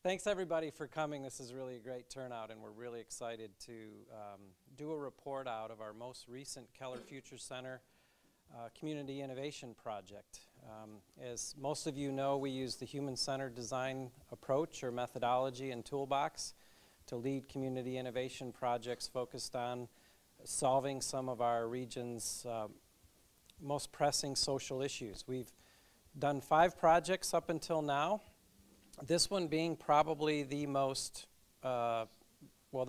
Thanks everybody for coming. This is really a great turnout, and we're really excited to do a report out of our most recent Keller Future Center Community Innovation Project. As most of you know, we use the human-centered design approach or methodology and toolbox to lead community innovation projects focused on solving some of our region's most pressing social issues. We've done 5 projects up until now. This one being probably the most, the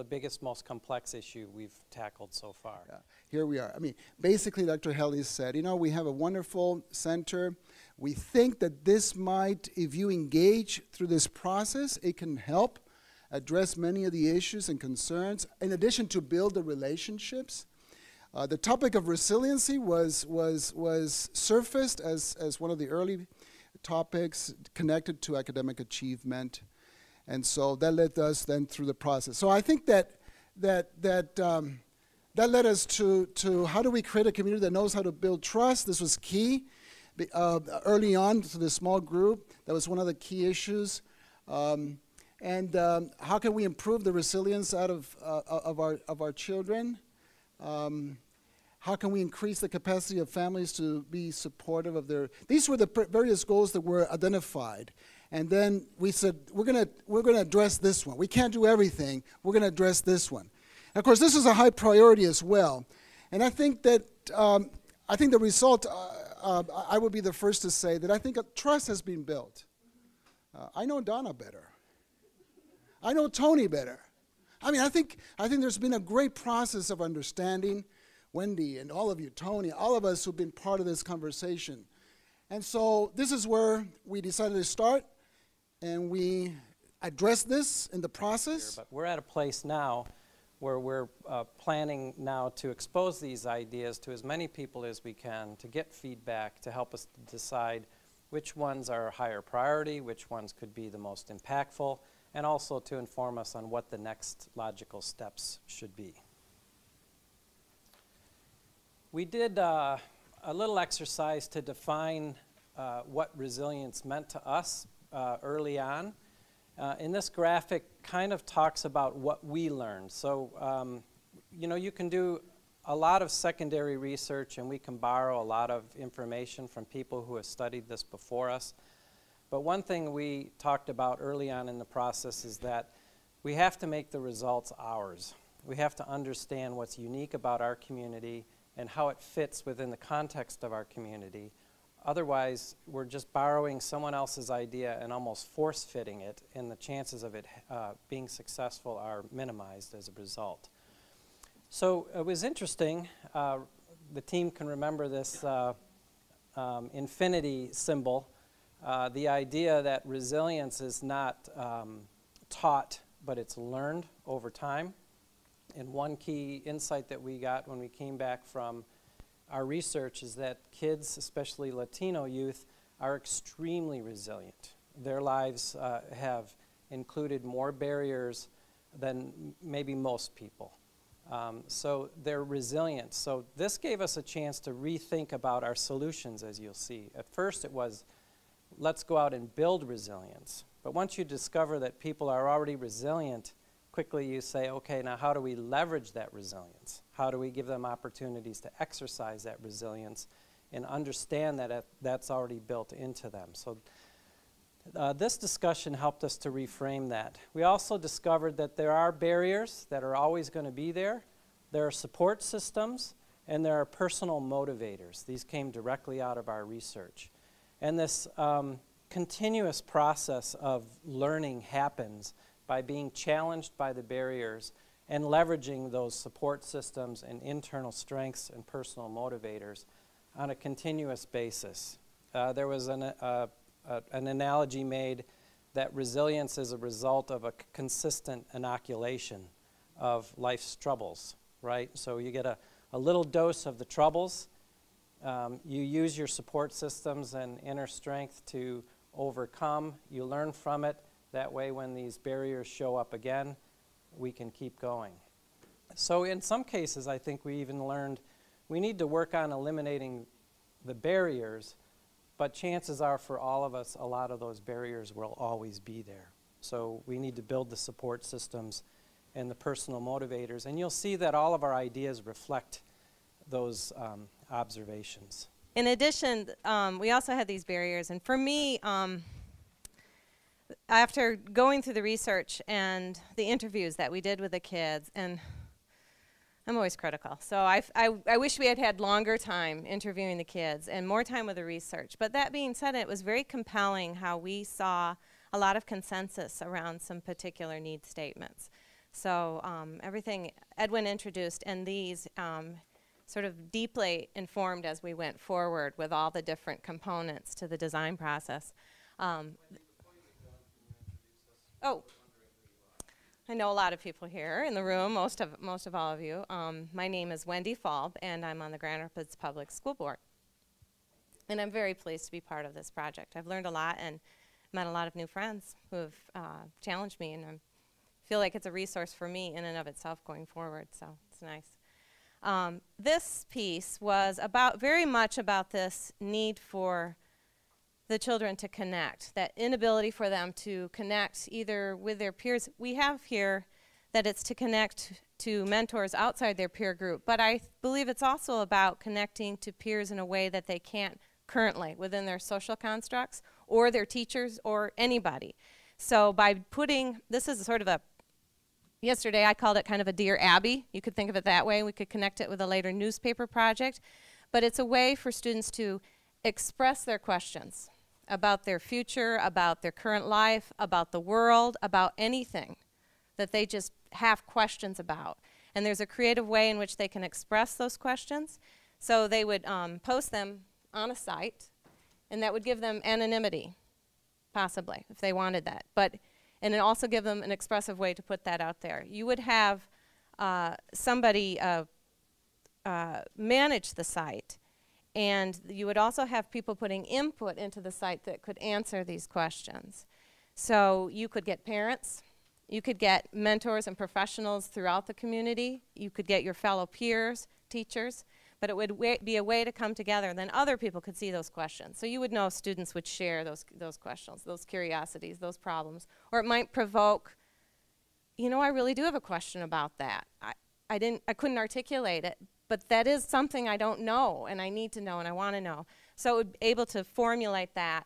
biggest, most complex issue we've tackled so far. Yeah. Here we are. I mean, basically, Dr. Helly said, you know, we have a wonderful center. We think that this might, if you engage through this process, it can help address many of the issues and concerns, in addition to build the relationships. The topic of resiliency was surfaced as one of the early topics connected to academic achievement, and so that led us then through the process. So I think that led us to how do we create a community that knows how to build trust. This was key early on to the small group. That was one of the key issues. And how can we improve the resilience out of our children? How can we increase the capacity of families to be supportive of their? These were the various goals that were identified, and then we said we're gonna address this one. We can't do everything. We're gonna address this one. And of course, this is a high priority as well, and I think that the result. I would be the first to say that I think trust has been built. I know Donna better. I know Tony better. I mean, I think there's been a great process of understanding. Wendy and all of you, Tony, all of us who've been part of this conversation. And so this is where we decided to start, and we addressed this in the process. But we're at a place now where we're planning now to expose these ideas to as many people as we can to get feedback to help us decide which ones are higher priority, which ones could be the most impactful, and also to inform us on what the next logical steps should be. We did a little exercise to define what resilience meant to us early on. And this graphic kind of talks about what we learned. So, you can do a lot of secondary research, and we can borrow a lot of information from people who have studied this before us. But one thing we talked about early on in the process is that we have to make the results ours. We have to understand what's unique about our community and how it fits within the context of our community. Otherwise, we're just borrowing someone else's idea and almost force-fitting it, and the chances of it being successful are minimized as a result. So it was interesting. The team can remember this infinity symbol, the idea that resilience is not taught, but it's learned over time. And one key insight that we got when we came back from our research is that kids, especially Latino youth, are extremely resilient. Their lives have included more barriers than maybe most people. So they're resilient. So this gave us a chance to rethink about our solutions, as you'll see. At first it was, let's go out and build resilience. But once you discover that people are already resilient, quickly you say, okay, now how do we leverage that resilience? How do we give them opportunities to exercise that resilience and understand that that's already built into them? So this discussion helped us to reframe that. We also discovered that there are barriers that are always going to be there. There are support systems, and there are personal motivators. These came directly out of our research. And this continuous process of learning happens by being challenged by the barriers and leveraging those support systems and internal strengths and personal motivators on a continuous basis. There was an analogy made that resilience is a result of a consistent inoculation of life's troubles, right? So you get a little dose of the troubles. You use your support systems and inner strength to overcome. You learn from it. That way, when these barriers show up again, we can keep going. So in some cases, I think we even learned we need to work on eliminating the barriers, but chances are for all of us, a lot of those barriers will always be there. So we need to build the support systems and the personal motivators. And you'll see that all of our ideas reflect those observations. In addition, we also had these barriers. And for me, after going through the research and the interviews that we did with the kids, and I'm always critical. So I wish we had had longer time interviewing the kids and more time with the research. But that being said, it was very compelling how we saw a lot of consensus around some particular need statements. So everything Edwin introduced and these sort of deeply informed as we went forward with all the different components to the design process. Oh, I know a lot of people here in the room, most of all of you. My name is Wendy Falb, and I'm on the Grand Rapids Public School Board. And I'm very pleased to be part of this project. I've learned a lot and met a lot of new friends who have challenged me, and I feel like it's a resource for me in and of itself going forward, so it's nice. This piece was very much about this need for the children to connect, that inability for them to connect either with their peers. We have here that it's to connect to mentors outside their peer group, but I believe it's also about connecting to peers in a way that they can't currently within their social constructs or their teachers or anybody. So by putting, this is sort of a, yesterday I called it kind of a Dear Abby. You could think of it that way. We could connect it with a later newspaper project, but it's a way for students to express their questions about their future, about their current life, about the world, about anything that they just have questions about. And there's a creative way in which they can express those questions. So they would post them on a site, and that would give them anonymity, possibly, if they wanted that. And it also give them an expressive way to put that out there. You would have somebody manage the site, and you would also have people putting input into the site that could answer these questions. So you could get parents, you could get mentors and professionals throughout the community, you could get your fellow peers, teachers, but it would be a way to come together, and then other people could see those questions. So you would know students would share those questions, those curiosities, those problems, or it might provoke, you know, I really do have a question about that. I couldn't articulate it, but that is something I don't know, and I need to know, and I want to know. So it would be able to formulate that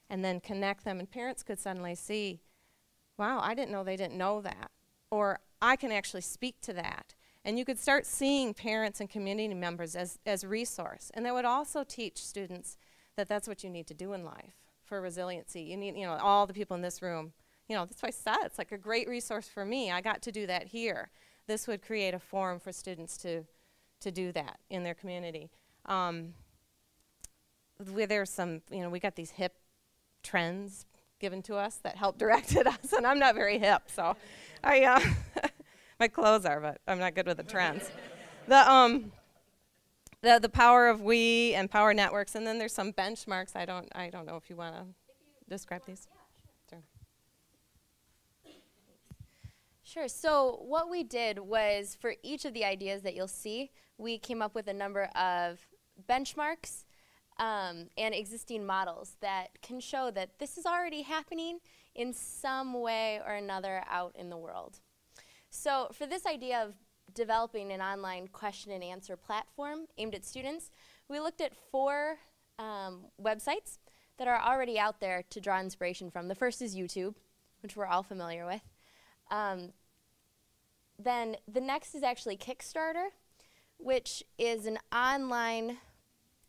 and then connect them, and parents could suddenly see, wow, I didn't know they didn't know that, or I can actually speak to that. And you could start seeing parents and community members as resource. And that would also teach students that that's what you need to do in life for resiliency. You need, you know, all the people in this room, you know, that's why I said it's like a great resource for me. I got to do that here. This would create a forum for students to do that in their community. There's some, you know, we got these hip trends given to us that help directed us, and I'm not very hip, so my clothes are, but I'm not good with the trends. The power of we and power networks, and then there's some benchmarks. I don't know if you want to describe these. Yeah, sure. So what we did was, for each of the ideas that you'll see, we came up with a number of benchmarks and existing models that can show that this is already happening in some way or another out in the world. So for this idea of developing an online question and answer platform aimed at students, we looked at 4 websites that are already out there to draw inspiration from. The first is YouTube, which we're all familiar with. Then the next is actually Kickstarter, which is an online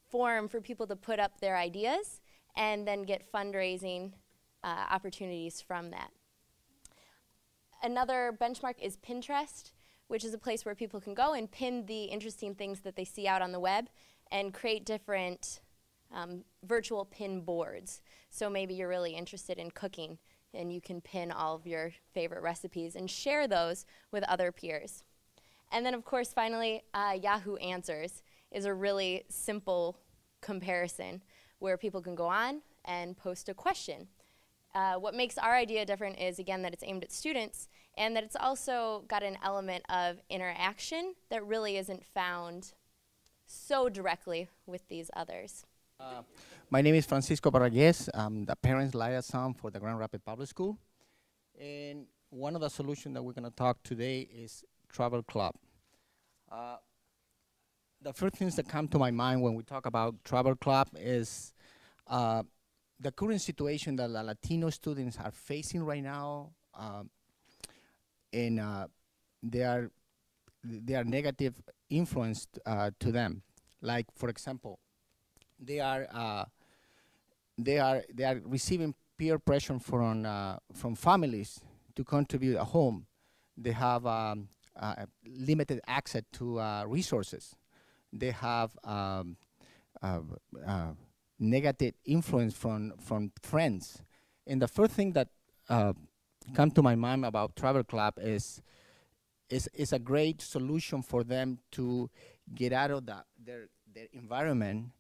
forum for people to put up their ideas and then get fundraising opportunities from that. Another benchmark is Pinterest, which is a place where people can go and pin the interesting things that they see out on the web and create different virtual pin boards. So maybe you're really interested in cooking, and you can pin all of your favorite recipes and share those with other peers. And then, of course, finally, Yahoo Answers is a really simple comparison where people can go on and post a question. What makes our idea different is, again, that it's aimed at students, and that it's also got an element of interaction that really isn't found so directly with these others. My name is Francisco Barraguez. I'm the parents liaison for the Grand Rapids Public School. And one of the solutions that we're going to talk today is travel club. Uh, the first things that come to my mind when we talk about travel club is the current situation that the Latino students are facing right now, and they are negative influence to them. Like, for example, they are receiving peer pressure from families to contribute at home. They have limited access to resources. They have uh, uh, negative influence from friends. And the first thing that come to my mind about travel club is a great solution for them to get out of their environment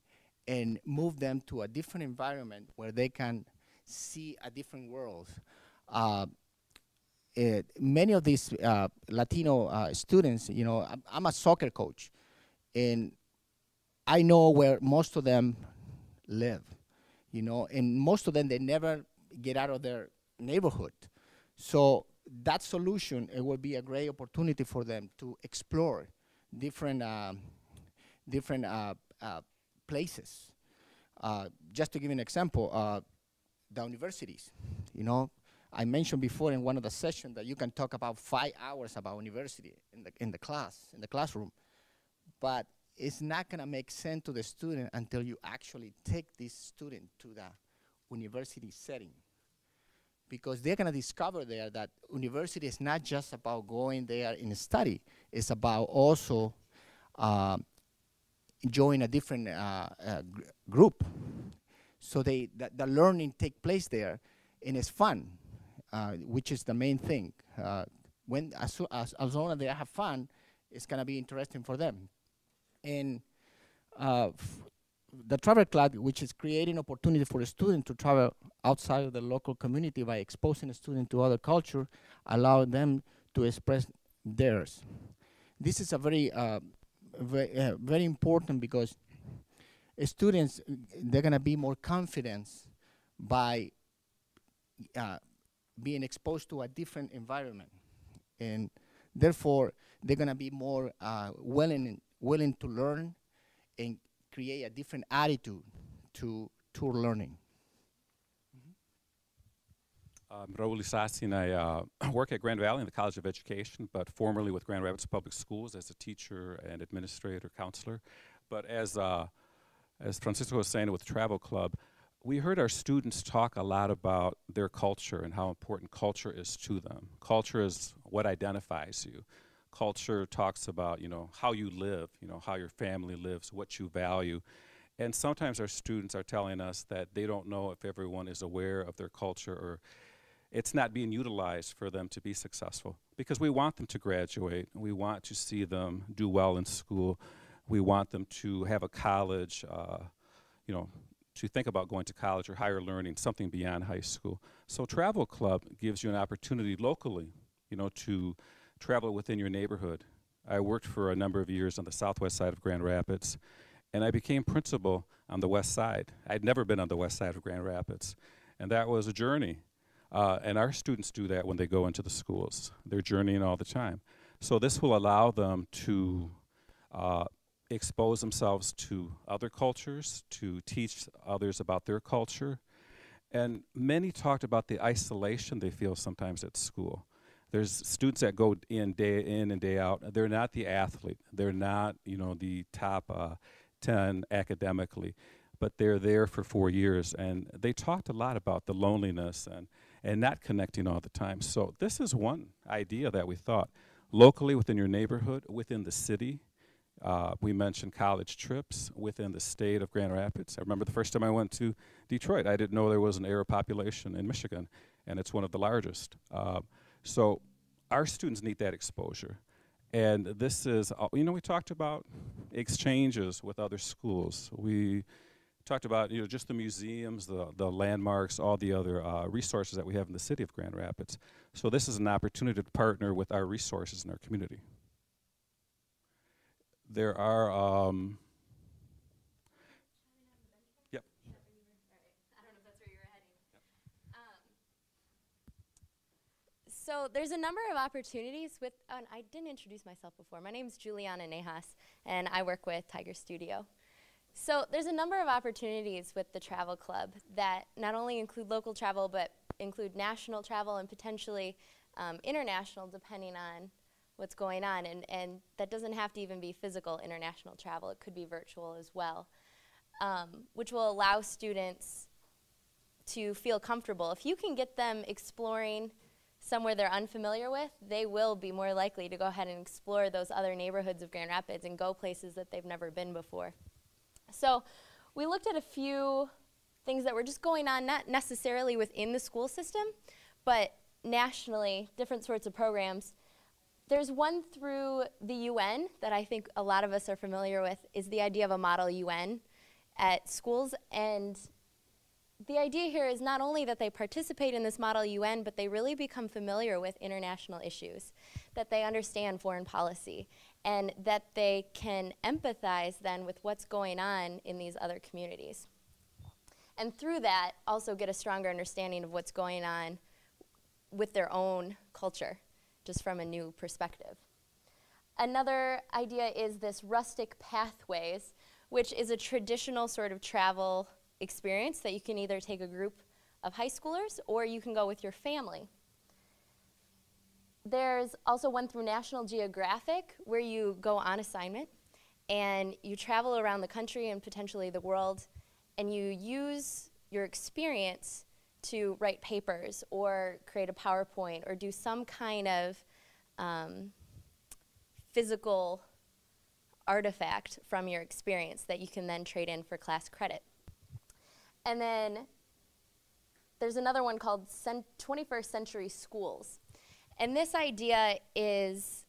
and move them to a different environment where they can see a different world. Many of these Latino students, you know, I'm a soccer coach, and I know where most of them live, you know, and most of them, they never get out of their neighborhood. So that solution, it would be a great opportunity for them to explore different places. Just to give you an example, the universities, you know, I mentioned before in one of the sessions that you can talk about 5 hours about university in the classroom, but it's not gonna make sense to the student until you actually take this student to the university setting, because they're gonna discover there that university is not just about going there and study. It's about also join a different group. So the learning take place there, and it's fun, which is the main thing. As long as they have fun, it's gonna be interesting for them. And the travel club, which is creating opportunity for a student to travel outside of the local community by exposing a student to other culture, allow them to express theirs. This is a very important, because students, they're gonna be more confident by being exposed to a different environment, and therefore they're gonna be more willing to learn and create a different attitude to learning. I'm Raul Isasi, and I work at Grand Valley in the College of Education, but formerly with Grand Rapids Public Schools as a teacher and administrator, counselor. But as Francisco was saying with Travel Club, we heard our students talk a lot about their culture and how important culture is to them. Culture is what identifies you. Culture talks about, you know, how you live, you know, how your family lives, what you value. And sometimes our students are telling us that they don't know if everyone is aware of their culture, or it's not being utilized for them to be successful. Because we want them to graduate. We want to see them do well in school. We want them to have a college, you know, to think about going to college or higher learning, something beyond high school. So Travel Club gives you an opportunity locally, you know, to travel within your neighborhood. I worked for a number of years on the southwest side of Grand Rapids, and I became principal on the west side. I'd never been on the west side of Grand Rapids, and that was a journey. And our students do that when they go into the schools. They're journeying all the time. So this will allow them to expose themselves to other cultures, to teach others about their culture. And many talked about the isolation they feel sometimes at school. There's students that go in and day out. They're not the athlete. They're not, you know, the top 10 academically, but they're there for 4 years. And they talked a lot about the loneliness and not connecting all the time. So this is one idea that we thought. Locally, within your neighborhood, within the city, we mentioned college trips within the state of Grand Rapids. I remember the first time I went to Detroit, I didn't know there was an Arab population in Michigan, and it's one of the largest. So our students need that exposure. And this is, you know, we talked about exchanges with other schools. We talked about, you know, just the museums, the landmarks, all the other resources that we have in the city of Grand Rapids. So this is an opportunity to partner with our resources in our community. There are, yep. I don't know if that's where you were heading. So there's a number of opportunities with, and I didn't introduce myself before. My name is Juliana Nejas, and I work with Tiger Studio. So there's a number of opportunities with the travel club that not only include local travel, but include national travel and potentially international, depending on what's going on. And that doesn't have to even be physical international travel. It could be virtual as well, which will allow students to feel comfortable. If you can get them exploring somewhere they're unfamiliar with, they will be more likely to go ahead and explore those other neighborhoods of Grand Rapids and go places that they've never been before. So we looked at a few things that were just going on, not necessarily within the school system, but nationally, different sorts of programs. There's one through the UN that I think a lot of us are familiar with, is the idea of a model UN at schools. And the idea here is not only that they participate in this model UN, but they really become familiar with international issues, that they understand foreign policy, and that they can empathize then with what's going on in these other communities. And through that, also get a stronger understanding of what's going on with their own culture, just from a new perspective. Another idea is this rustic pathways, which is a traditional sort of travel experience that you can either take a group of high schoolers or you can go with your family. There's also one through National Geographic where you go on assignment and you travel around the country and potentially the world, and you use your experience to write papers or create a PowerPoint or do some kind of physical artifact from your experience that you can then trade in for class credit. And then there's another one called 21st Century Schools. And this idea is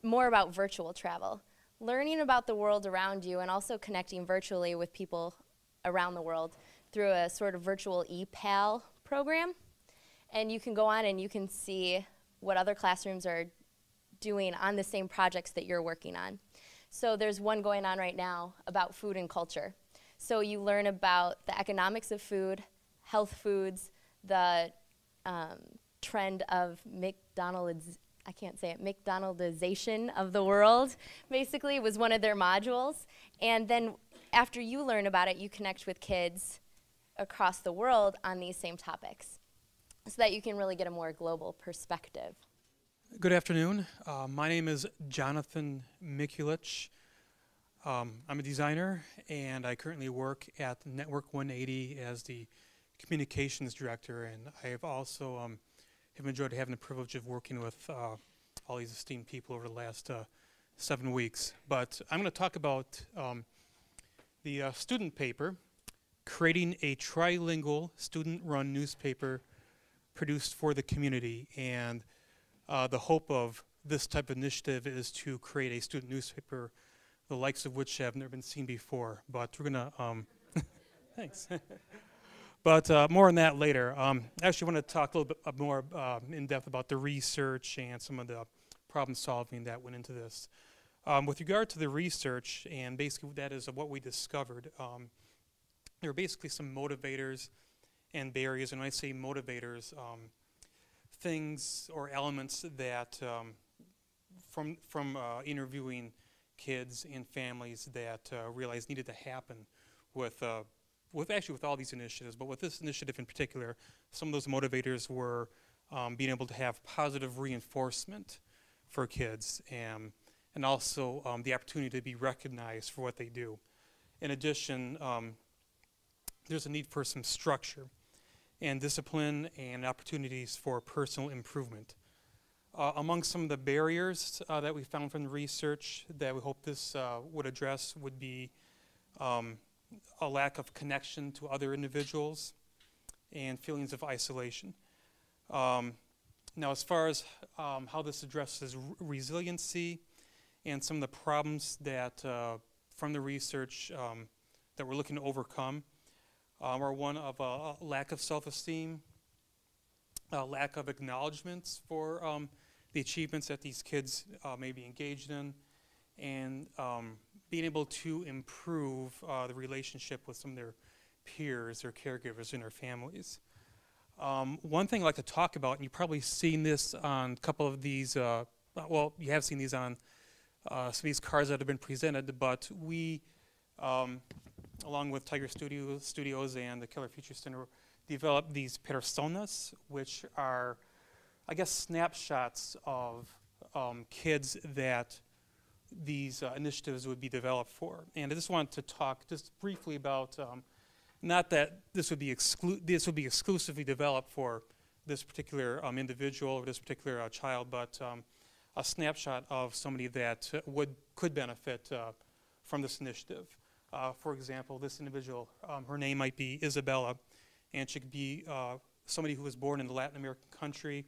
more about virtual travel, learning about the world around you and also connecting virtually with people around the world through a sort of virtual ePal program. And you can go on and you can see what other classrooms are doing on the same projects that you're working on. So there's one going on right now about food and culture. So you learn about the economics of food, health foods, the trend of McDonaldization of the world, basically, was one of their modules. And then after you learn about it, you connect with kids across the world on these same topics so that you can really get a more global perspective. Good afternoon. My name is Jonathan Mikulich. I'm a designer, and I currently work at Network 180 as the communications director, and I have also have enjoyed having the privilege of working with all these esteemed people over the last 7 weeks. But I'm going to talk about the student paper, creating a trilingual student-run newspaper produced for the community. And the hope of this type of initiative is to create a student newspaper, the likes of which have never been seen before. But we're going to, thanks. But more on that later. I actually want to talk a little bit more in depth about the research and some of the problem solving that went into this. With regard to the research, and basically that is what we discovered, there were basically some motivators and barriers. And when I say motivators, things or elements that from interviewing kids and families that realized needed to happen with all these initiatives, but with this initiative in particular, some of those motivators were being able to have positive reinforcement for kids, and also the opportunity to be recognized for what they do. In addition, there's a need for some structure and discipline and opportunities for personal improvement. Among some of the barriers that we found from the research that we hope this would address would be a lack of connection to other individuals and feelings of isolation. Now, as far as how this addresses resiliency and some of the problems that from the research that we're looking to overcome are one of a lack of self-esteem, a lack of acknowledgments for the achievements that these kids may be engaged in, and being able to improve the relationship with some of their peers, their caregivers, and their families. One thing I'd like to talk about, and you've probably seen this on a couple of these, well, you have seen these on some of these cards that have been presented, but we, along with Tiger Studios and the Keller Future Center, developed these personas, which are, I guess, snapshots of kids that these initiatives would be developed for. And I just wanted to talk just briefly about, not that this would be exclusively developed for this particular individual or this particular child, but a snapshot of somebody that could benefit from this initiative. For example, this individual, her name might be Isabella, and she could be somebody who was born in a Latin American country.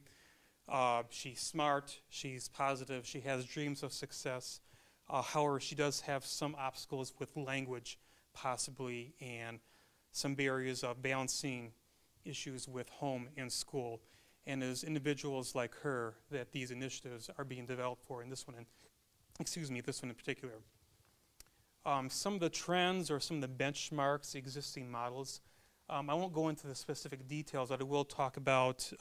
She's smart, she's positive, she has dreams of success. However, she does have some obstacles with language, possibly, and some barriers of balancing issues with home and school. And there's individuals like her that these initiatives are being developed for, and this one in particular. Some of the trends or some of the benchmarks, existing models, I won't go into the specific details, but I will talk about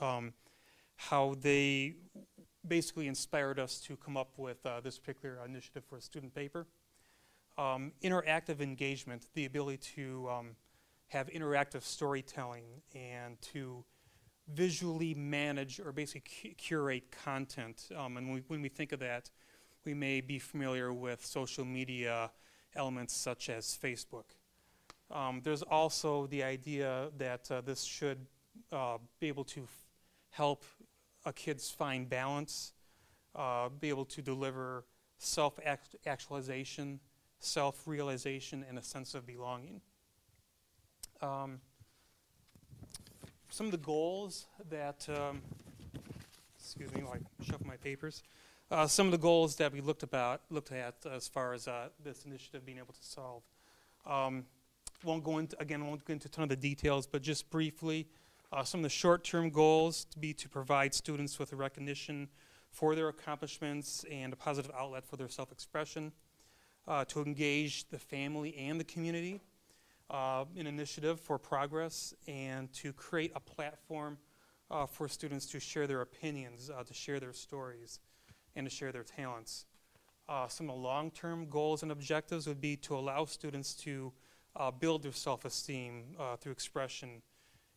how they basically inspired us to come up with this particular initiative for a student paper. Interactive engagement, the ability to have interactive storytelling and to visually manage or basically curate content. And when we think of that, we may be familiar with social media elements such as Facebook. There's also the idea that this should be able to help kids find balance, be able to deliver self-actualization, self-realization, and a sense of belonging. Some of the goals that, excuse me while I shuffle my papers. Some of the goals that we looked at as far as this initiative being able to solve. Won't go into a ton of the details, but just briefly, some of the short-term goals to provide students with a recognition for their accomplishments and a positive outlet for their self-expression, to engage the family and the community in initiative for progress, and to create a platform for students to share their opinions, to share their stories, and to share their talents. Some of the long-term goals and objectives would be to allow students to build their self-esteem through expression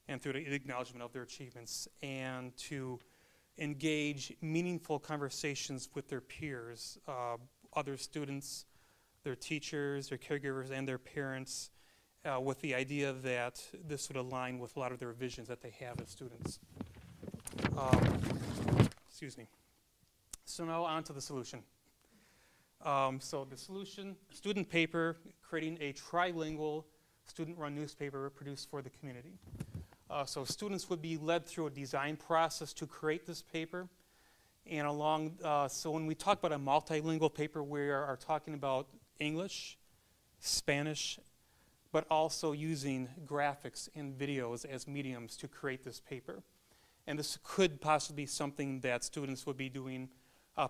and through the acknowledgement of their achievements, and to engage meaningful conversations with their peers, other students, their teachers, their caregivers, and their parents, with the idea that this would align with a lot of their visions that they have as students. Excuse me. So now on to the solution. So the solution, student paper, creating a trilingual student-run newspaper produced for the community. So students would be led through a design process to create this paper. And so when we talk about a multilingual paper, we are talking about English, Spanish, but also using graphics and videos as mediums to create this paper. And this could possibly be something that students would be doing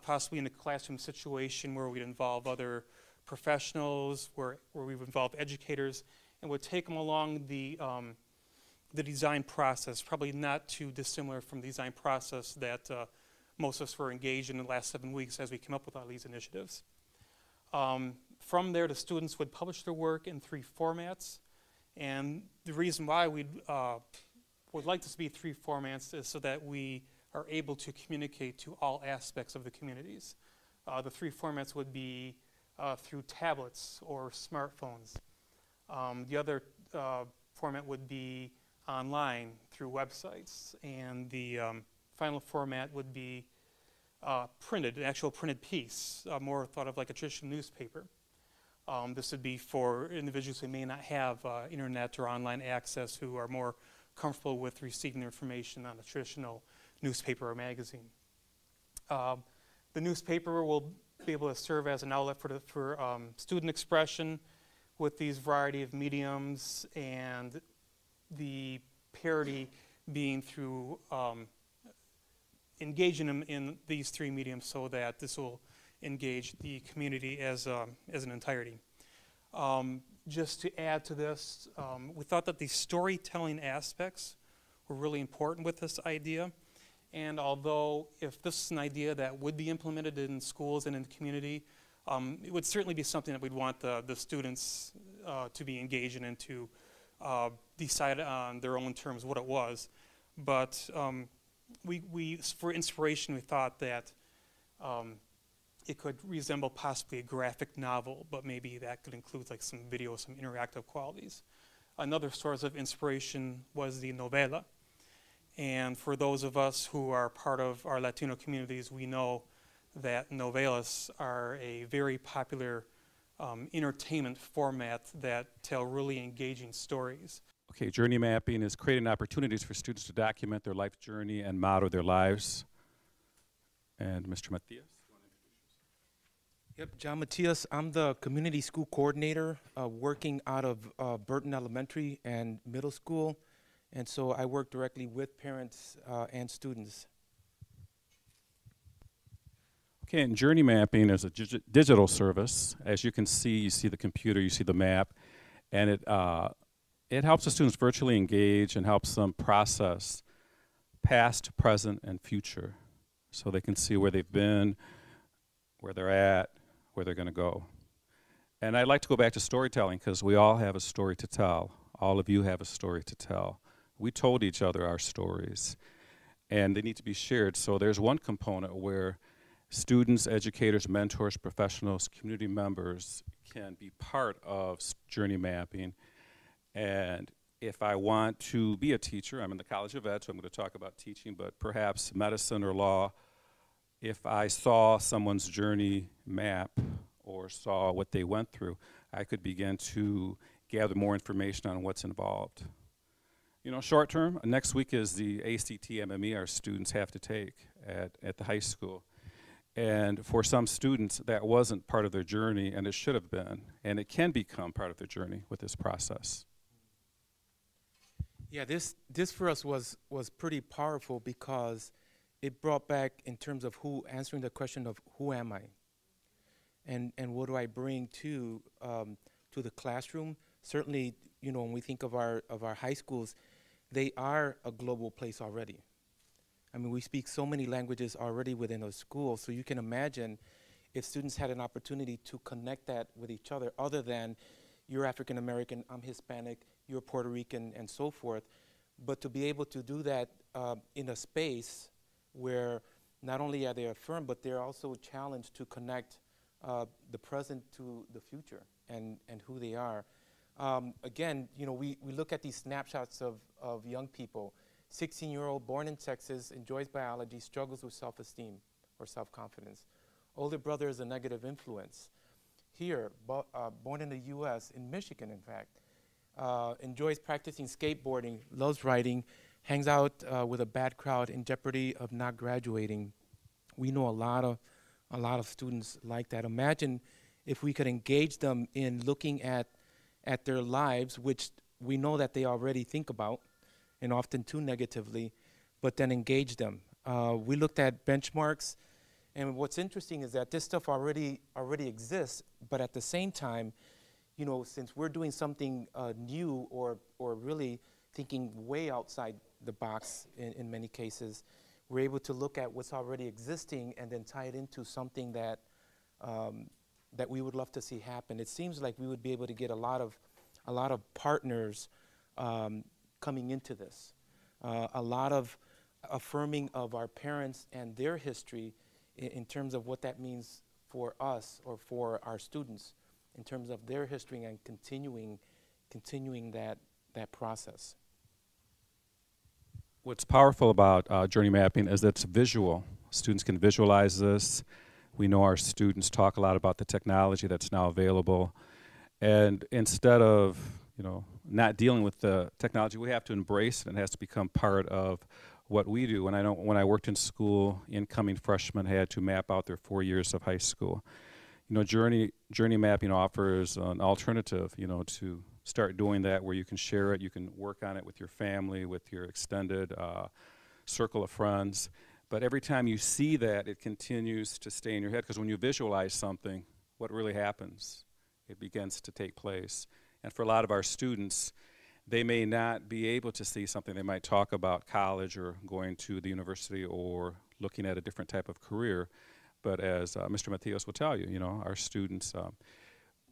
possibly in a classroom situation where we'd involve other professionals, where we would involve educators, and would take them along the design process, probably not too dissimilar from the design process that most of us were engaged in the last 7 weeks as we came up with all these initiatives. From there, the students would publish their work in 3 formats, and the reason why we would like this to be 3 formats is so that we are able to communicate to all aspects of the communities. The 3 formats would be through tablets or smartphones. The other format would be online through websites, and the final format would be printed, an actual printed piece, more thought of like a traditional newspaper. This would be for individuals who may not have internet or online access, who are more comfortable with receiving information on a traditional newspaper or magazine. The newspaper will be able to serve as an outlet for student expression with these variety of mediums, and the parity being through engaging them in these 3 mediums so that this will engage the community as an entirety. Just to add to this, we thought that the storytelling aspects were really important with this idea. And although if this is an idea that would be implemented in schools and in the community, it would certainly be something that we'd want the students to be engaged in and to decide on their own terms what it was. But for inspiration, we thought that it could resemble possibly a graphic novel, but maybe that could include like some video, some interactive qualities. Another source of inspiration was the novela. And for those of us who are part of our Latino communities, we know that novelas are a very popular entertainment format that tell really engaging stories. Okay, journey mapping is creating opportunities for students to document their life journey and model their lives. And Mr. Matias? Yep, John Matias. I'm the community school coordinator working out of Burton Elementary and Middle School. And so I work directly with parents and students. Okay, and journey mapping is a digital service. As you can see, you see the computer, you see the map, and it helps the students virtually engage and helps them process past, present, and future. So they can see where they've been, where they're at, where they're going to go. And I'd like to go back to storytelling because we all have a story to tell. All of you have a story to tell. We told each other our stories, and they need to be shared. So there's one component where students, educators, mentors, professionals, community members can be part of journey mapping. And if I want to be a teacher, I'm in the College of Ed, so I'm going to talk about teaching, but perhaps medicine or law, if I saw someone's journey map or saw what they went through, I could begin to gather more information on what's involved. You know, short term, next week is the ACT MME our students have to take at the high school. And for some students, that wasn't part of their journey, and it should have been. And it can become part of their journey with this process. Yeah, this for us was pretty powerful because it brought back in terms of answering the question of who am I, and what do I bring to the classroom. Certainly, you know, when we think of our high schools, they are a global place already. I mean, we speak so many languages already within a school, so you can imagine if students had an opportunity to connect that with each other than you're African American, I'm Hispanic, you're Puerto Rican, and so forth, but to be able to do that in a space where not only are they affirmed, but they're also challenged to connect the present to the future and who they are. Again, you know, we look at these snapshots of young people. 16-year-old, born in Texas, enjoys biology, struggles with self-esteem or self-confidence. Older brother is a negative influence. Here, born in the U.S., in Michigan, in fact, enjoys practicing skateboarding, loves writing, hangs out with a bad crowd in jeopardy of not graduating. We know a lot of students like that. Imagine if we could engage them in looking at their lives, which we know that they already think about, and often too negatively, but then engage them. We looked at benchmarks, and what's interesting is that this stuff already exists, but at the same time, you know, since we're doing something new or really thinking way outside the box in many cases, we're able to look at what's already existing and then tie it into something that that we would love to see happen. It seems like we would be able to get a lot of partners coming into this, a lot of affirming of our parents and their history in terms of what that means for us or for our students, in terms of their history and continuing that process. What's powerful about journey mapping is that it's visual. Students can visualize this. We know our students talk a lot about the technology that's now available. And instead of, you know, not dealing with the technology, we have to embrace it, and it has to become part of what we do. And I know when I worked in school, incoming freshmen had to map out their 4 years of high school. You know, journey mapping offers an alternative, you know, to start doing that where you can share it, you can work on it with your family, with your extended circle of friends. But every time you see that, it continues to stay in your head, because when you visualize something, what really happens? It begins to take place. And for a lot of our students, they may not be able to see something. They might talk about college or going to the university or looking at a different type of career. But as Mr. Matthias will tell you, you know, our students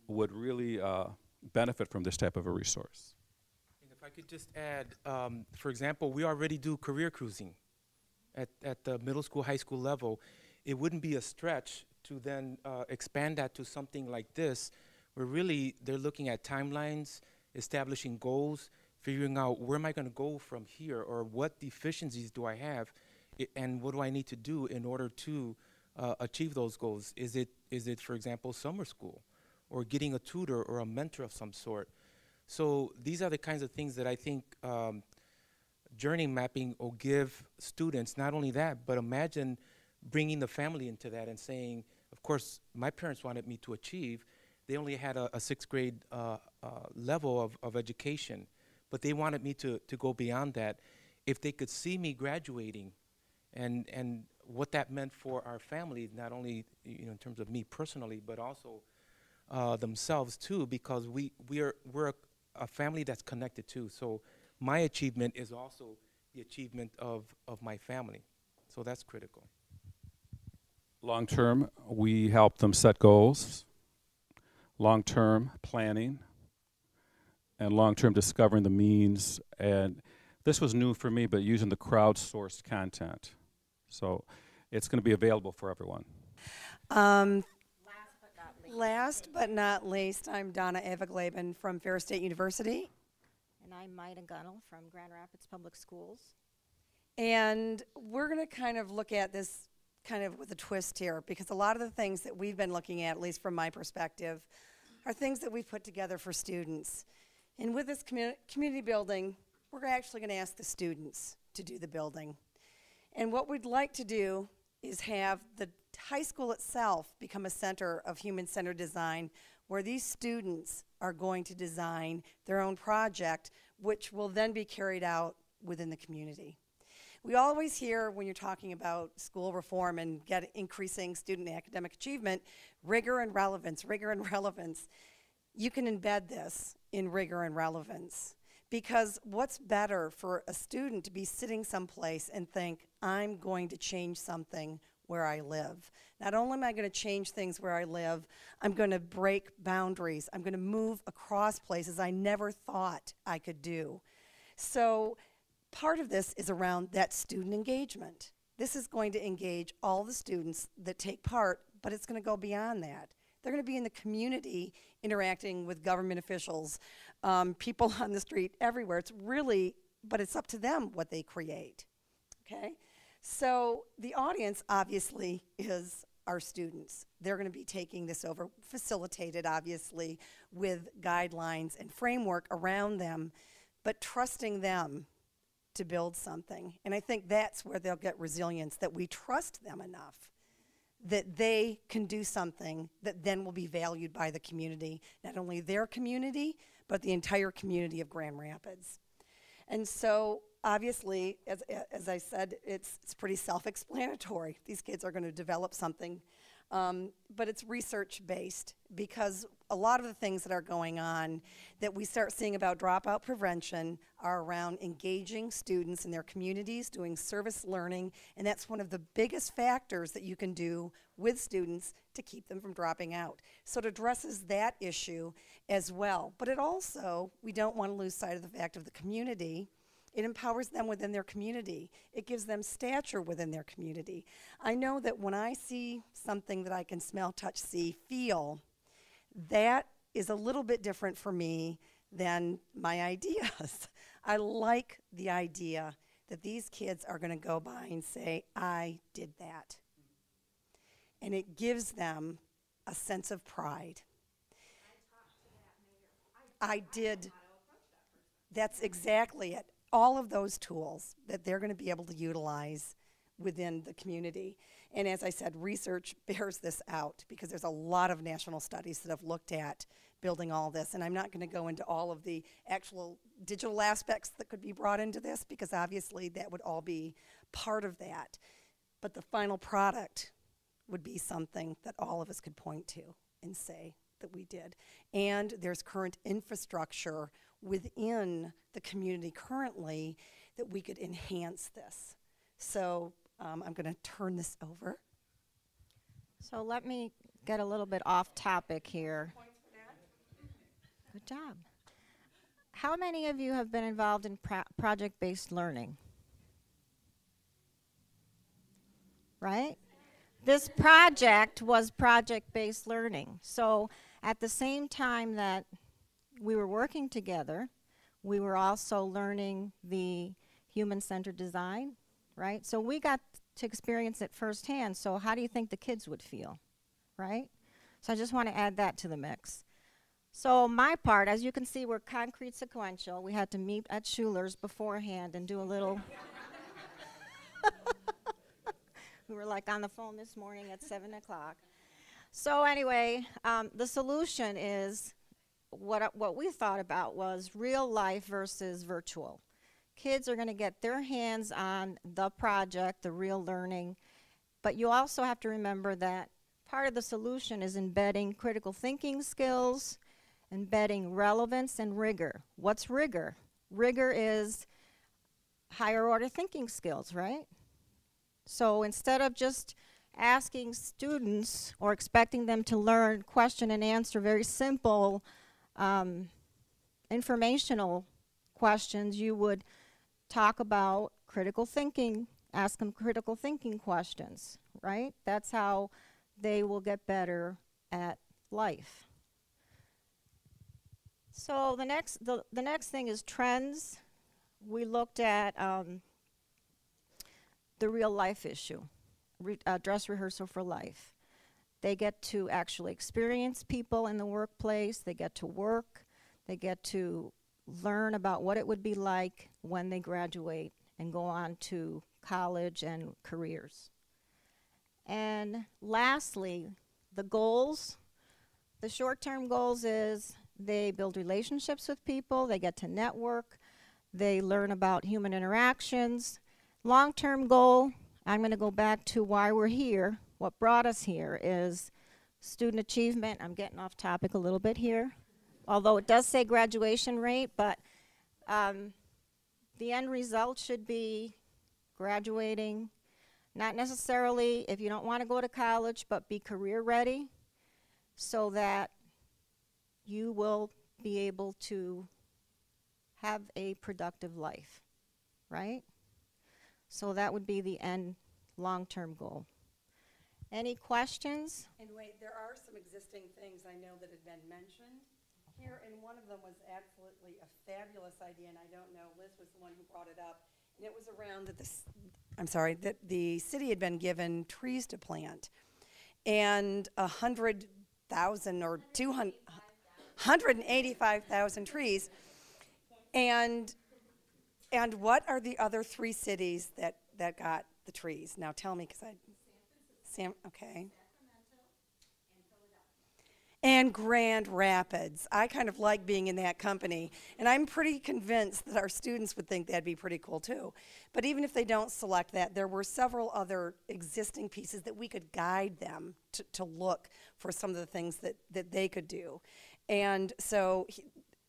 would really benefit from this type of a resource. And if I could just add, for example, we already do career cruising at the middle school, high school level. It wouldn't be a stretch to then expand that to something like this, where really they're looking at timelines, establishing goals, figuring out where am I going to go from here, or what deficiencies do I have, and what do I need to do in order to achieve those goals. Is it, for example, summer school, or getting a tutor or a mentor of some sort? So these are the kinds of things that I think journey mapping will give students. Not only that, but imagine bringing the family into that and saying, of course, my parents wanted me to achieve. They only had a sixth grade level of education, but they wanted me to go beyond that. If they could see me graduating and what that meant for our family, not only in terms of me personally, but also themselves too, because we're a family that's connected too. So my achievement is also the achievement of my family. So that's critical. Long term, we help them set goals, long term planning, and long term discovering the means. And this was new for me, but using the crowdsourced content. So it's going to be available for everyone. Last but not least, I'm Donna Eva-Glaben from Ferris State University. And I'm Maida Gunnell from Grand Rapids Public Schools. And we're going to kind of look at this kind of with a twist here, because a lot of the things that we've been looking at least from my perspective, are things that we've put together for students. And with this community building, we're actually going to ask the students to do the building. And what we'd like to do is have the high school itself become a center of human-centered design, where these students are going to design their own project, which will then be carried out within the community. We always hear, when you're talking about school reform and increasing student academic achievement, rigor and relevance, rigor and relevance. You can embed this in rigor and relevance, because what's better for a student to be sitting someplace and think, I'm going to change something where I live. Not only am I going to change things where I live, I'm going to break boundaries. I'm going to move across places I never thought I could do. So part of this is around that student engagement. This is going to engage all the students that take part, but it's going to go beyond that. They're going to be in the community interacting with government officials, people on the street, everywhere. It's really, but it's up to them what they create, okay? So the audience obviously is our students. They're going to be taking this over, facilitated obviously with guidelines and framework around them, but trusting them to build something. And I think that's where they'll get resilience, that we trust them enough that they can do something that then will be valued by the community, not only their community, but the entire community of Grand Rapids. And so obviously, as I said, it's pretty self-explanatory. These kids are going to develop something, but it's research-based, because a lot of the things that are going on that we start seeing about dropout prevention are around engaging students in their communities, doing service learning, and that's one of the biggest factors that you can do with students to keep them from dropping out. So it addresses that issue as well. But it also, we don't want to lose sight of the fact of the community. It empowers them within their community. It gives them stature within their community. I know that when I see something that I can smell, touch, see, feel, that is a little bit different for me than my ideas. I like the idea that these kids are going to go by and say, I did that. And it gives them a sense of pride. I did. That's exactly it. All of those tools that they're going to be able to utilize within the community. And as I said, research bears this out, because there's a lot of national studies that have looked at building all this. And I'm not going to go into all of the actual digital aspects that could be brought into this, because obviously that would all be part of that. But the final product would be something that all of us could point to and say that we did. And there's current infrastructure within the community currently that we could enhance this. So I'm going to turn this over. So let me get a little bit off topic here. Good job. How many of you have been involved in project-based learning? Right? This project was project-based learning. So at the same time that we were working together, we were also learning the human-centered design, right? So we got to experience it firsthand. So how do you think the kids would feel, right? So I just want to add that to the mix. So my part, as you can see, we're concrete sequential. We had to meet at Schuler's beforehand and do a little. We were like on the phone this morning at 7 o'clock. So anyway, the solution is what we thought about was real life versus virtual. Kids are going to get their hands on the project, the real learning, but you also have to remember that part of the solution is embedding critical thinking skills, embedding relevance and rigor. What's rigor? Rigor is higher order thinking skills, right? So instead of just asking students or expecting them to learn question and answer very simple informational questions, you would talk about critical thinking, ask them critical thinking questions, right? That's how they will get better at life. So the next thing is trends. We looked at the real life issue, dress rehearsal for life. They get to actually experience people in the workplace. They get to work. They get to learn about what it would be like when they graduate and go on to college and careers. And lastly, the goals. The short-term goals is they build relationships with people. They get to network. They learn about human interactions. Long-term goal, I'm going to go back to why we're here. What brought us here is student achievement. I'm getting off topic a little bit here, although it does say graduation rate, but the end result should be graduating, not necessarily if you don't want to go to college, but be career ready so that you will be able to have a productive life, right? So that would be the end long-term goal. Any questions? And wait, there are some existing things I know that had been mentioned here, and one of them was absolutely a fabulous idea, and I don't know, Liz was the one who brought it up, and it was around that that the city had been given trees to plant, and 100,000 or 185,000 trees, and what are the other 3 cities that got the trees? Now tell me, because okay. And Grand Rapids. I kind of like being in that company, and I'm pretty convinced that our students would think that'd be pretty cool too. But even if they don't select that, there were several other existing pieces that we could guide them to look for some of the things that they could do. And so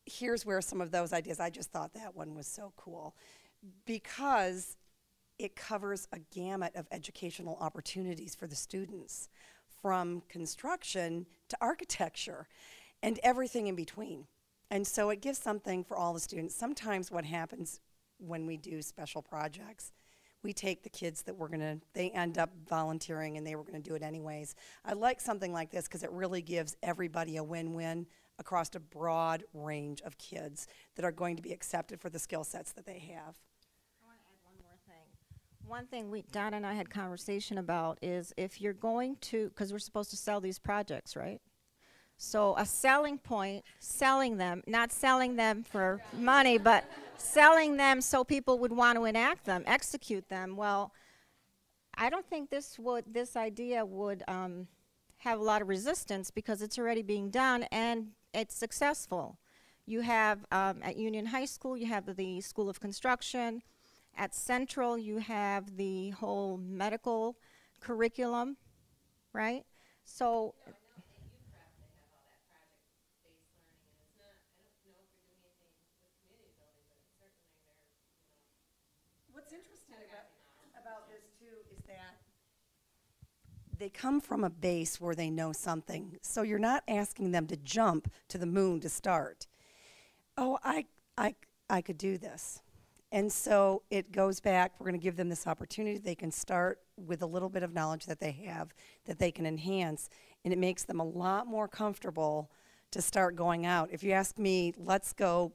here's where some of those ideas, I just thought that one was so cool because it covers a gamut of educational opportunities for the students, from construction to architecture and everything in between. And so it gives something for all the students. Sometimes what happens when we do special projects, we take the kids that they end up volunteering and they were going to do it anyways. I like something like this because it really gives everybody a win-win across a broad range of kids that are going to be accepted for the skill sets that they have. I want to add one more thing. One thing Donna and I had conversation about is if you're going to, because we're supposed to sell these projects, right? So a selling point, selling them, not selling them for money, but selling them so people would want to enact them, execute them. Well, I don't think this idea would have a lot of resistance because it's already being done and it's successful. You have at Union High School, you have the School of Construction. At Central, you have the whole medical curriculum, right? So. what's interesting about this too is that they come from a base where they know something. So you're not asking them to jump to the moon to start. Oh, I could do this. And so it goes back, we're going to give them this opportunity. They can start with a little bit of knowledge that they have that they can enhance, and it makes them a lot more comfortable to start going out. If you ask me, let's go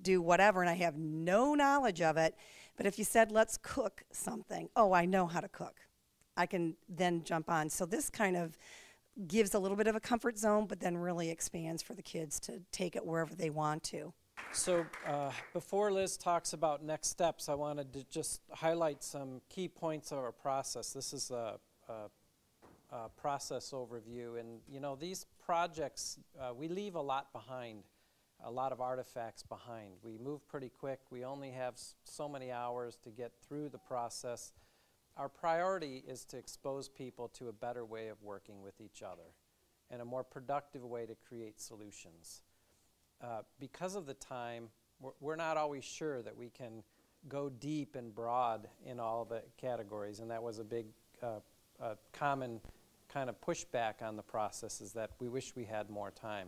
do whatever, and I have no knowledge of it, but if you said, let's cook something, oh, I know how to cook. I can then jump on. So this kind of gives a little bit of a comfort zone, but then really expands for the kids to take it wherever they want to. So before Liz talks about next steps, I wanted to just highlight some key points of our process. This is a process overview, and you know, these projects, we leave a lot behind, a lot of artifacts behind. We move pretty quick. We only have so many hours to get through the process. Our priority is to expose people to a better way of working with each other and a more productive way to create solutions. Because of the time, we're not always sure that we can go deep and broad in all the categories, and that was a big common kind of pushback on the process, is that we wish we had more time.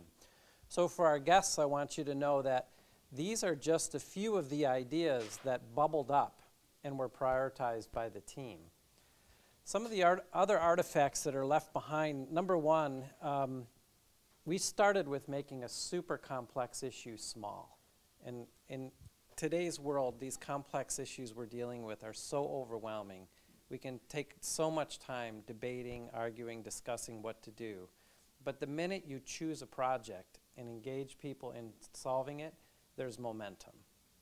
So for our guests, I want you to know that these are just a few of the ideas that bubbled up and were prioritized by the team. Some of the other artifacts that are left behind, number one, we started with making a super complex issue small. And in today's world, these complex issues we're dealing with are so overwhelming. We can take so much time debating, arguing, discussing what to do. But the minute you choose a project and engage people in solving it, there's momentum,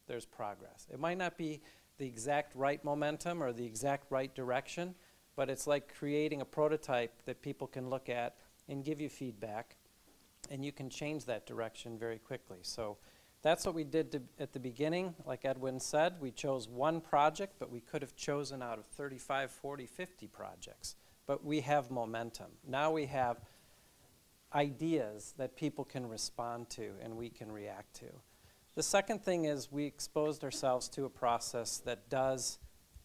there's progress. It might not be the exact right momentum or the exact right direction, but it's like creating a prototype that people can look at and give you feedback, and you can change that direction very quickly. So that's what we did at the beginning. Like Edwin said, we chose one project, but we could have chosen out of 35, 40, 50 projects. But we have momentum. Now we have ideas that people can respond to and we can react to. The second thing is we exposed ourselves to a process that does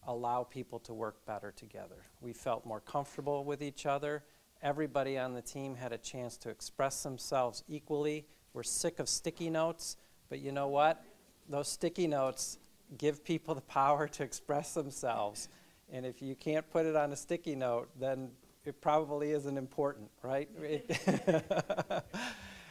allow people to work better together. We felt more comfortable with each other. Everybody on the team had a chance to express themselves equally. We're sick of sticky notes, but you know what? Those sticky notes give people the power to express themselves. And if you can't put it on a sticky note, then it probably isn't important, right?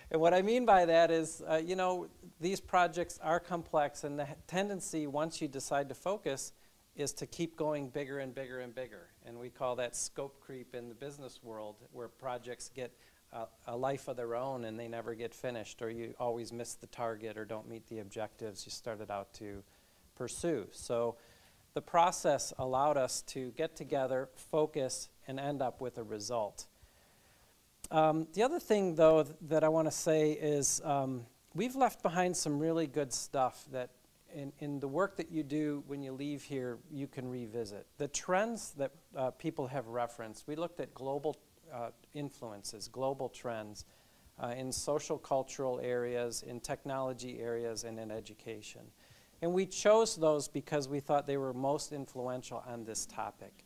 And what I mean by that is, you know, these projects are complex, and the tendency, once you decide to focus, is to keep going bigger and bigger and bigger. And we call that scope creep in the business world, where projects get a life of their own and they never get finished, or you always miss the target or don't meet the objectives you started out to pursue. So the process allowed us to get together, focus, and end up with a result. The other thing, though, that I want to say is we've left behind some really good stuff that in the work that you do when you leave here, you can revisit. The trends that people have referenced, we looked at global influences, global trends in social cultural areas, in technology areas, and in education. And we chose those because we thought they were most influential on this topic.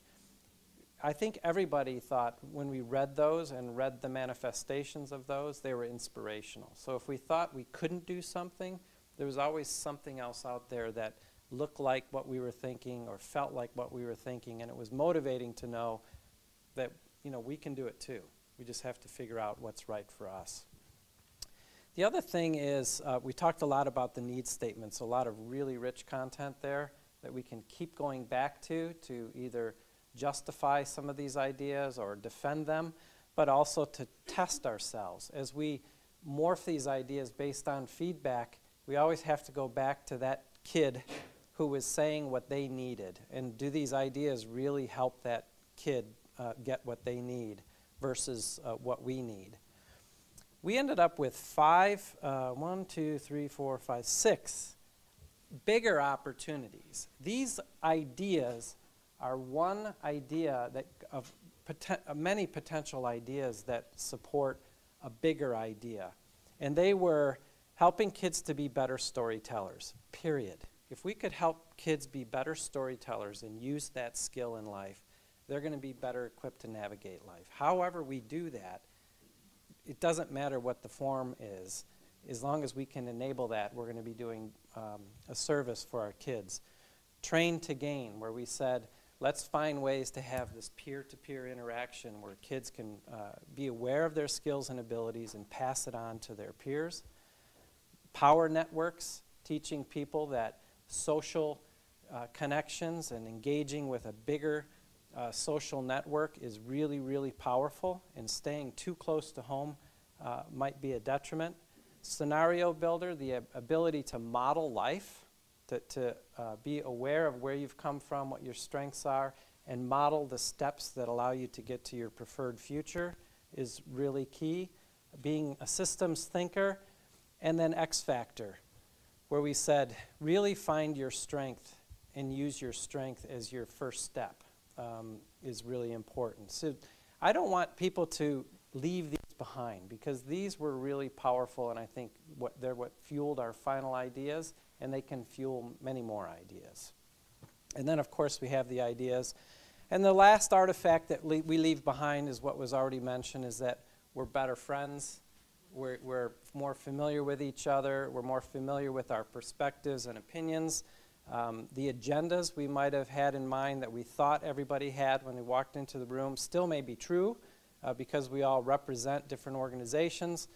I think everybody thought when we read those and read the manifestations of those, they were inspirational. So if we thought we couldn't do something, there was always something else out there that looked like what we were thinking or felt like what we were thinking, and it was motivating to know that, you know, we can do it too. We just have to figure out what's right for us. The other thing is we talked a lot about the needs statements, a lot of really rich content there that we can keep going back to either justify some of these ideas or defend them, but also to test ourselves. As we morph these ideas based on feedback, we always have to go back to that kid who was saying what they needed, and do these ideas really help that kid get what they need versus what we need. We ended up with 6 bigger opportunities. These ideas are one idea that of many potential ideas that support a bigger idea. And they were helping kids to be better storytellers, period. If we could help kids be better storytellers and use that skill in life, they're going to be better equipped to navigate life. However we do that, it doesn't matter what the form is. As long as we can enable that, we're going to be doing a service for our kids. Train to gain, where we said, let's find ways to have this peer-to-peer interaction where kids can be aware of their skills and abilities and pass it on to their peers. Power networks, teaching people that social connections and engaging with a bigger social network is really, really powerful, and staying too close to home might be a detriment. Scenario builder, the ability to model life, to be aware of where you've come from, what your strengths are, and model the steps that allow you to get to your preferred future is really key. Being a systems thinker, and then X factor, where we said, really find your strength and use your strength as your first step is really important. So I don't want people to leave these behind, because these were really powerful, and I think they're what fueled our final ideas, and they can fuel many more ideas. And then, of course, we have the ideas. And the last artifact that we leave behind is what was already mentioned, is that we're better friends. We're more familiar with each other. We're more familiar with our perspectives and opinions. The agendas we might have had in mind that we thought everybody had when we walked into the room still may be true, because we all represent different organizations,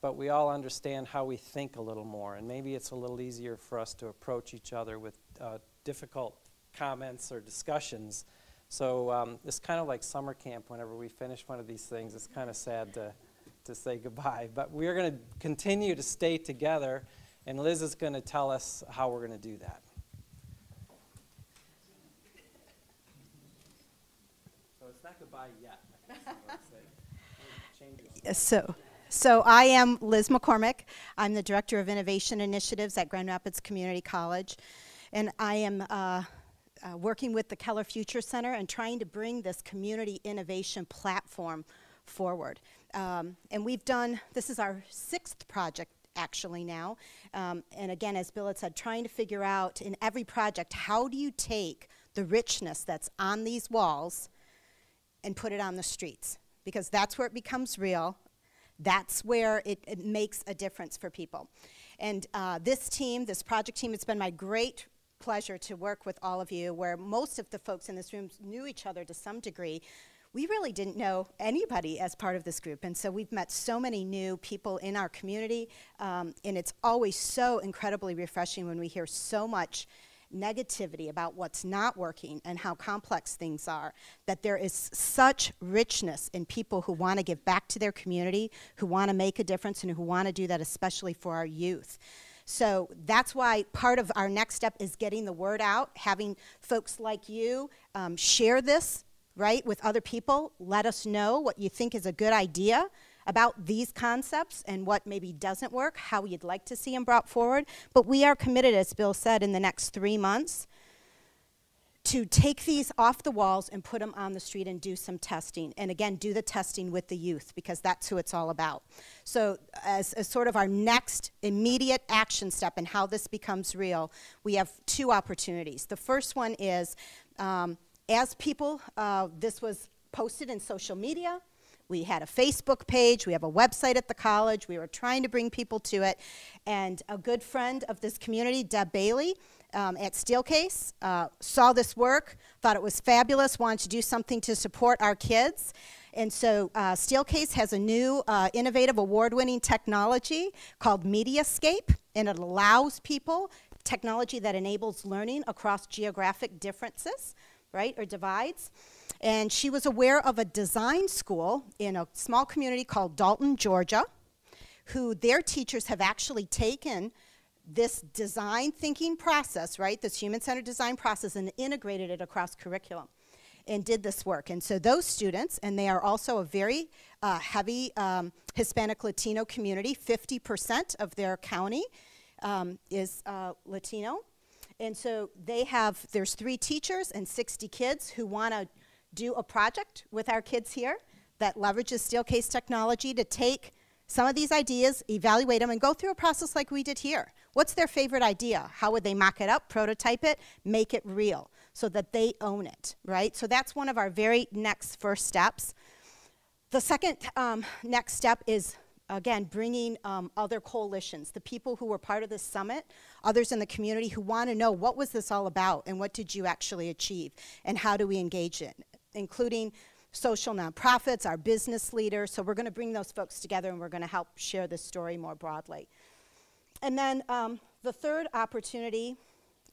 but we all understand how we think a little more, and maybe it's a little easier for us to approach each other with difficult comments or discussions. So it's kind of like summer camp. Whenever we finish one of these things, it's kind of sad to say goodbye, but we're going to continue to stay together, and Liz is going to tell us how we're going to do that. So it's not goodbye yet. So I am Liz McCormick. I'm the Director of Innovation Initiatives at Grand Rapids Community College, and I am working with the Keller Future Center and trying to bring this community innovation platform forward. And this is our 6th project actually now, and again, as Bill had said, trying to figure out in every project, how do you take the richness that's on these walls and put it on the streets? Because that's where it becomes real. That's where it makes a difference for people. And this project team, it's been my great pleasure to work with all of you, where most of the folks in this room knew each other to some degree. We really didn't know anybody as part of this group, and so we've met so many new people in our community, and it's always so incredibly refreshing when we hear so much negativity about what's not working and how complex things are, that there is such richness in people who want to give back to their community, who want to make a difference, and who want to do that especially for our youth. So that's why part of our next step is getting the word out, having folks like you share this, right, with other people. Let us know what you think is a good idea about these concepts and what maybe doesn't work, how you'd like to see them brought forward. But we are committed, as Bill said, in the next 3 months to take these off the walls and put them on the street and do some testing. And again, do the testing with the youth, because that's who it's all about. So as sort of our next immediate action step and how this becomes real, we have 2 opportunities. The first one is, as people, this was posted in social media. We had a Facebook page. We have a website at the college. We were trying to bring people to it. And a good friend of this community, Deb Bailey, at Steelcase, saw this work, thought it was fabulous, wanted to do something to support our kids. And so Steelcase has a new innovative award-winning technology called Mediascape, and it allows people technology that enables learning across geographic differences, right, or divides. And she was aware of a design school in a small community called Dalton, Georgia, who their teachers have actually taken this design thinking process, right, this human-centered design process, and integrated it across curriculum and did this work. And so those students, and they are also a very heavy Hispanic Latino community, 50% of their county is Latino. And so there's 3 teachers and 60 kids who want to do a project with our kids here that leverages Steelcase technology to take some of these ideas, evaluate them, and go through a process like we did here, What's their favorite idea? How would they mock it up, prototype it, make it real so that they own it, right? So that's one of our very first steps. The second next step is, again, bringing other coalitions, the people who were part of this summit, others in the community who want to know what was this all about and what did you actually achieve and how do we engage it, including social nonprofits, our business leaders. So we're going to bring those folks together and we're going to help share this story more broadly. And then the third opportunity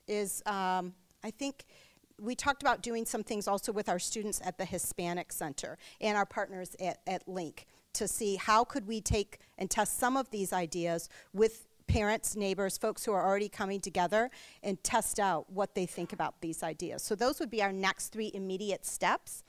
is, I think, we talked about doing some things also with our students at the Hispanic Center and our partners at Link to see how could we take and test some of these ideas with parents, neighbors, folks who are already coming together and test out what they think about these ideas. So those would be our next 3 immediate steps.